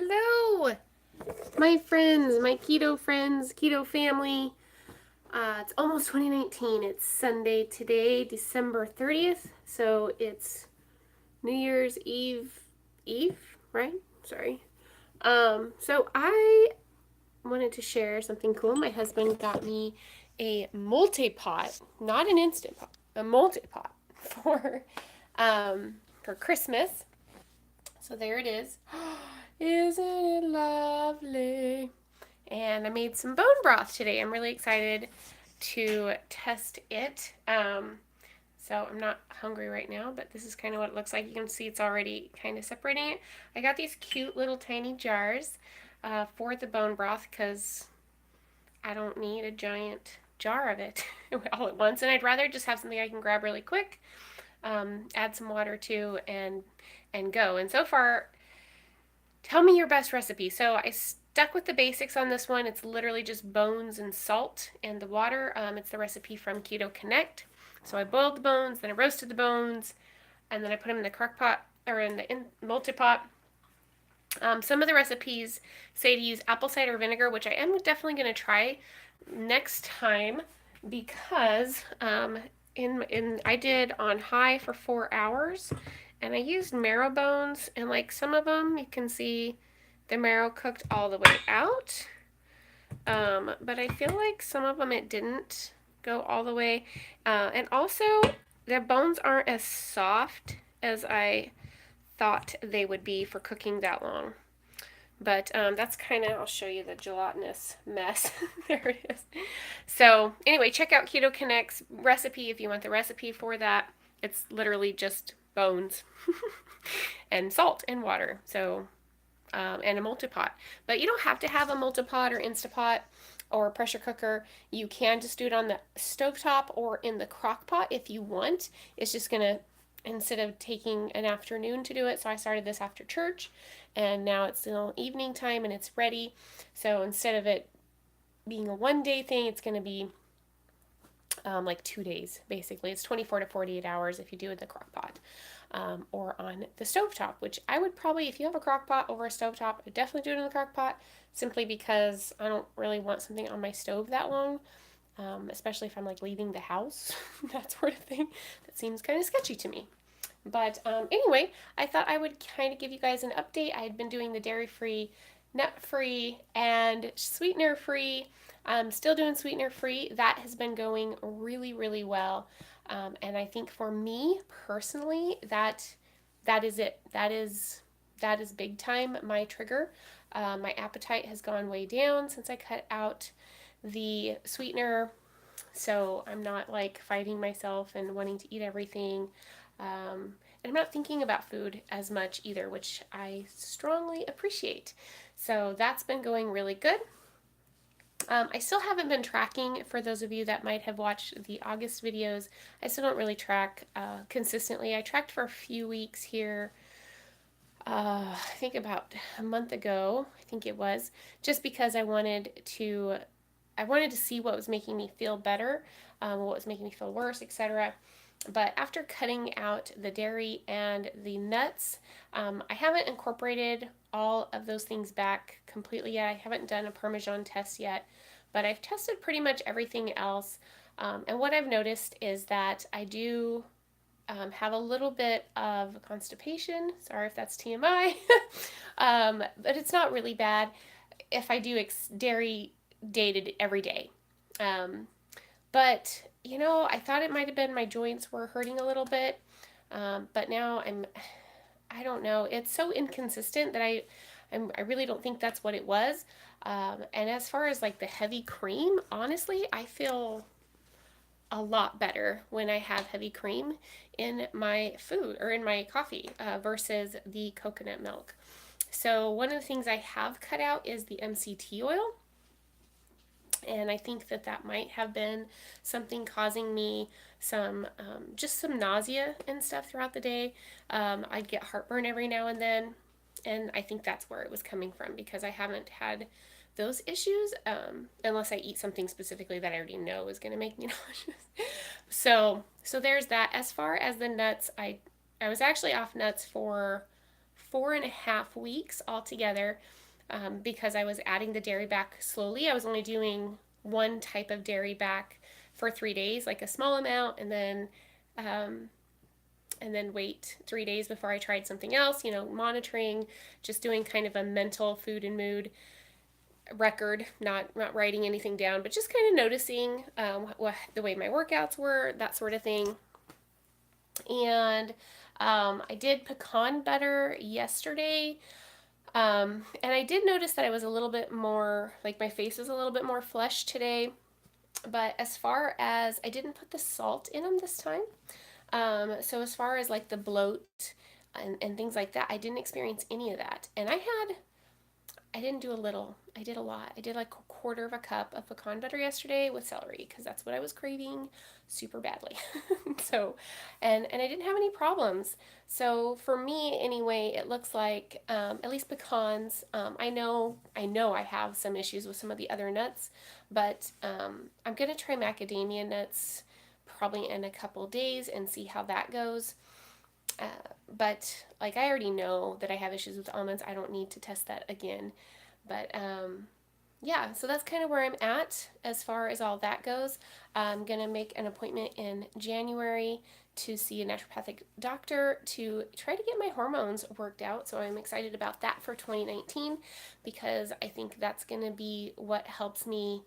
Hello, my friends, my keto friends, keto family. It's almost 2019. It's Sunday today, December 30th. So it's New Year's Eve, right? Sorry. So I wanted to share something cool. My husband got me a multi-pot, not an instant pot, a multi-pot for Christmas. So there it is. Isn't it lovely? And I made some bone broth today. I'm really excited to test it. So I'm not hungry right now, but this is kind of what it looks like. You can see it's already kind of separating it. I got these cute little tiny jars for the bone broth because I don't need a giant jar of it all at once. And I'd rather just have something I can grab really quick, add some water to, and go. And so far, tell me your best recipe. So I stuck with the basics on this one. It's literally just bones and salt and the water. It's the recipe from Keto Connect. So I boiled the bones, then I roasted the bones, and then I put them in the crock pot or in the multi-pot. Some of the recipes say to use apple cider vinegar, which I am definitely going to try next time because I did on high for 4 hours, and I used marrow bones, and like some of them you can see the marrow cooked all the way out, but I feel like some of them it didn't go all the way, and also the bones aren't as soft as I thought they would be for cooking that long. But that's kind of, I'll show you the gelatinous mess. There it is. So anyway, check out Keto Connect's recipe if you want the recipe for that. It's literally just bones and salt and water. So, and a multi-pot. But you don't have to have a multi-pot or Instapot or a pressure cooker. You can just do it on the stovetop or in the crock pot if you want. It's just going to, instead of taking an afternoon to do it, so I started this after church, and now it's still evening time and it's ready. So instead of it being a 1 day thing, it's going to be like 2 days basically. It's 24 to 48 hours if you do it in the crock pot or on the stovetop, which I would probably, if you have a crock pot over a stovetop, I'd definitely do it in the crock pot simply because I don't really want something on my stove that long. Especially if I'm like leaving the house, that sort of thing. That seems kind of sketchy to me. But anyway, I thought I would kind of give you guys an update. I had been doing the dairy-free, nut-free, and sweetener-free. I'm still doing sweetener-free. That has been going really, really well. And I think for me personally, that is it. That is big time my trigger. My appetite has gone way down since I cut out the sweetener, so I'm not like fighting myself and wanting to eat everything. And I'm not thinking about food as much either, which I strongly appreciate. So that's been going really good. I still haven't been tracking. For those of you that might have watched the August videos, I still don't really track consistently. I tracked for a few weeks here, I think about a month ago, I think it was, just because I wanted to see what was making me feel better, what was making me feel worse, etc. But after cutting out the dairy and the nuts, I haven't incorporated all of those things back completely yet. I haven't done a Parmesan test yet, but I've tested pretty much everything else. And what I've noticed is that I do have a little bit of constipation. Sorry if that's TMI, but it's not really bad if I do dairy dated every day. But you know, I thought it might have been my joints were hurting a little bit, but now I don't know. It's so inconsistent that I really don't think that's what it was. And as far as like the heavy cream, honestly, I feel a lot better when I have heavy cream in my food or in my coffee versus the coconut milk. So one of the things I have cut out is the MCT oil. And I think that might have been something causing me just some nausea and stuff throughout the day. I'd get heartburn every now and then, and I think that's where it was coming from because I haven't had those issues unless I eat something specifically that I already know is going to make me nauseous. So there's that. As far as the nuts, I was actually off nuts for 4.5 weeks altogether, because I was adding the dairy back slowly. I was only doing one type of dairy back for 3 days, like a small amount, um, and then wait 3 days before I tried something else, monitoring, just doing kind of a mental food and mood record, not writing anything down, but just kind of noticing the way my workouts were, that sort of thing. And I did pecan butter yesterday. And I did notice that I was a little bit more, like my face was a little bit more flushed today. But as far as, I didn't put the salt in them this time. So as far as like the bloat and things like that, I didn't experience any of that. And I didn't do a little, I did a lot. I did like a quarter of a cup of pecan butter yesterday with celery because that's what I was craving super badly. So, and I didn't have any problems. So for me anyway, it looks like at least pecans. I know I have some issues with some of the other nuts, but I'm gonna try macadamia nuts probably in a couple days and see how that goes. Uh, but like I already know that I have issues with almonds. I don't need to test that again. But yeah, so that's kind of where I'm at as far as all that goes. I'm gonna make an appointment in January to see a naturopathic doctor to try to get my hormones worked out. So I'm excited about that for 2019 because I think that's gonna be what helps me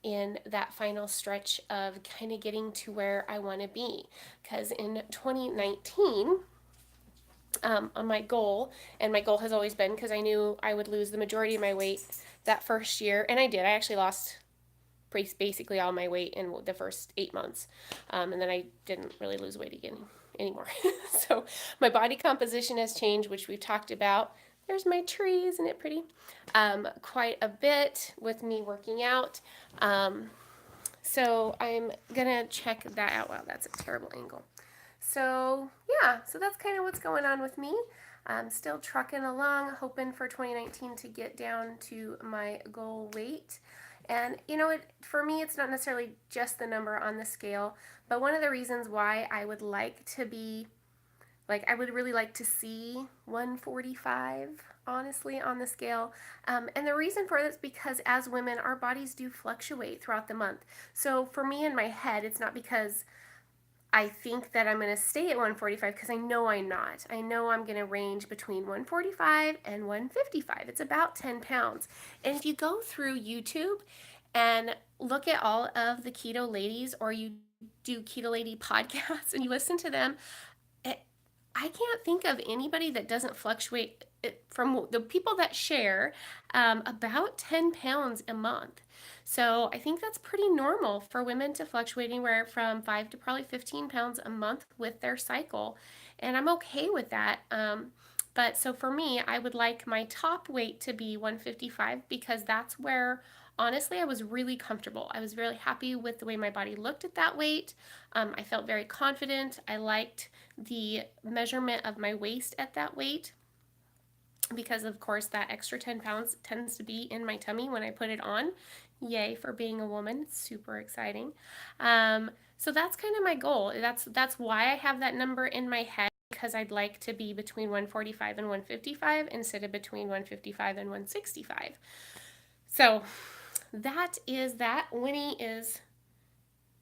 in that final stretch of kind of getting to where I want to be. Because in 2019, on my goal, and my goal has always been because I knew I would lose the majority of my weight that first year, and I did. I actually lost basically all my weight in the first 8 months, and then I didn't really lose weight again anymore. So my body composition has changed, which we've talked about. There's my tree, isn't it pretty? Quite a bit with me working out. So I'm gonna check that out. Wow, that's a terrible angle. So yeah, so that's kind of what's going on with me. I'm still trucking along, hoping for 2019 to get down to my goal weight. And for me, it's not necessarily just the number on the scale, but one of the reasons why I would like to be, like, I would really like to see 145, honestly, on the scale. And the reason for this is because as women, our bodies do fluctuate throughout the month. So for me in my head, it's not because I think that I'm going to stay at 145 because I know I'm not. I know I'm going to range between 145 and 155. It's about 10 pounds. And if you go through YouTube and look at all of the keto ladies, or you do keto lady podcasts and you listen to them, I can't think of anybody that doesn't fluctuate from the people that share about 10 pounds a month. So I think that's pretty normal for women to fluctuate anywhere from 5 to probably 15 pounds a month with their cycle. And I'm okay with that. But so for me, I would like my top weight to be 155 because that's where, honestly, I was really comfortable. I was really happy with the way my body looked at that weight. I felt very confident. I liked the measurement of my waist at that weight because, of course, that extra 10 pounds tends to be in my tummy when I put it on. Yay for being a woman. It's super exciting. So that's kind of my goal. That's why I have that number in my head, because I'd like to be between 145 and 155 instead of between 155 and 165. So that is that. Winnie is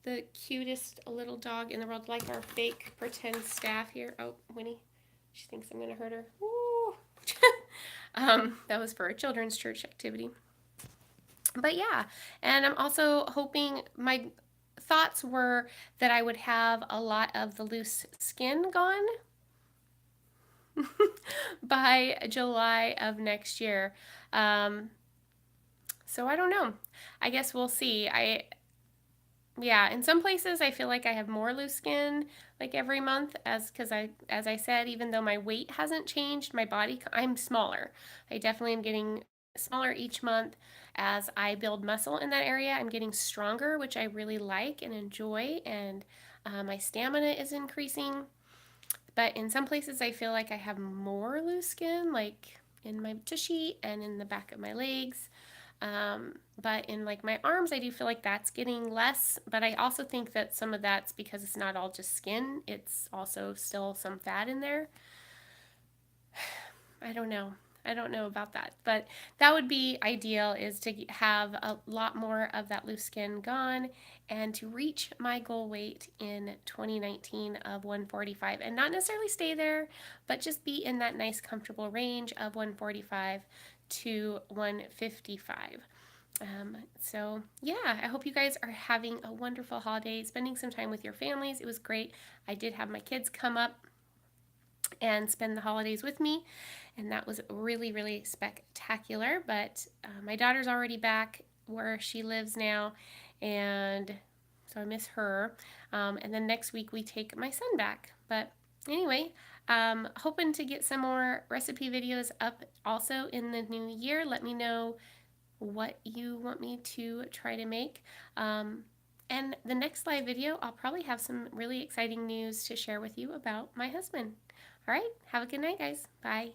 the cutest little dog in the world, like our fake pretend staff here. Oh, Winnie, she thinks I'm going to hurt her. Ooh. That was for a children's church activity. But yeah, and I'm also hoping, my thoughts were that I would have a lot of the loose skin gone by July of next year. So I don't know. I guess we'll see. Yeah, in some places I feel like I have more loose skin like every month, as I said, even though my weight hasn't changed, my body, I'm smaller. I definitely am getting smaller each month as I build muscle in that area. I'm getting stronger, which I really like and enjoy, and my stamina is increasing. But in some places I feel like I have more loose skin, like in my tushy and in the back of my legs. But in like my arms, I do feel like that's getting less, but I also think that some of that's because it's not all just skin, it's also still some fat in there. I don't know. I don't know about that, but that would be ideal, is to have a lot more of that loose skin gone and to reach my goal weight in 2019 of 145, and not necessarily stay there, but just be in that nice comfortable range of 145 to 155. So yeah, I hope you guys are having a wonderful holiday, spending some time with your families. It was great. I did have my kids come up and spend the holidays with me, and that was really, really spectacular. But my daughter's already back where she lives now, and so I miss her. And then next week we take my son back. But anyway, hoping to get some more recipe videos up also in the new year. Let me know what you want me to try to make. And the next live video, I'll probably have some really exciting news to share with you about my husband. All right, have a good night, guys. Bye.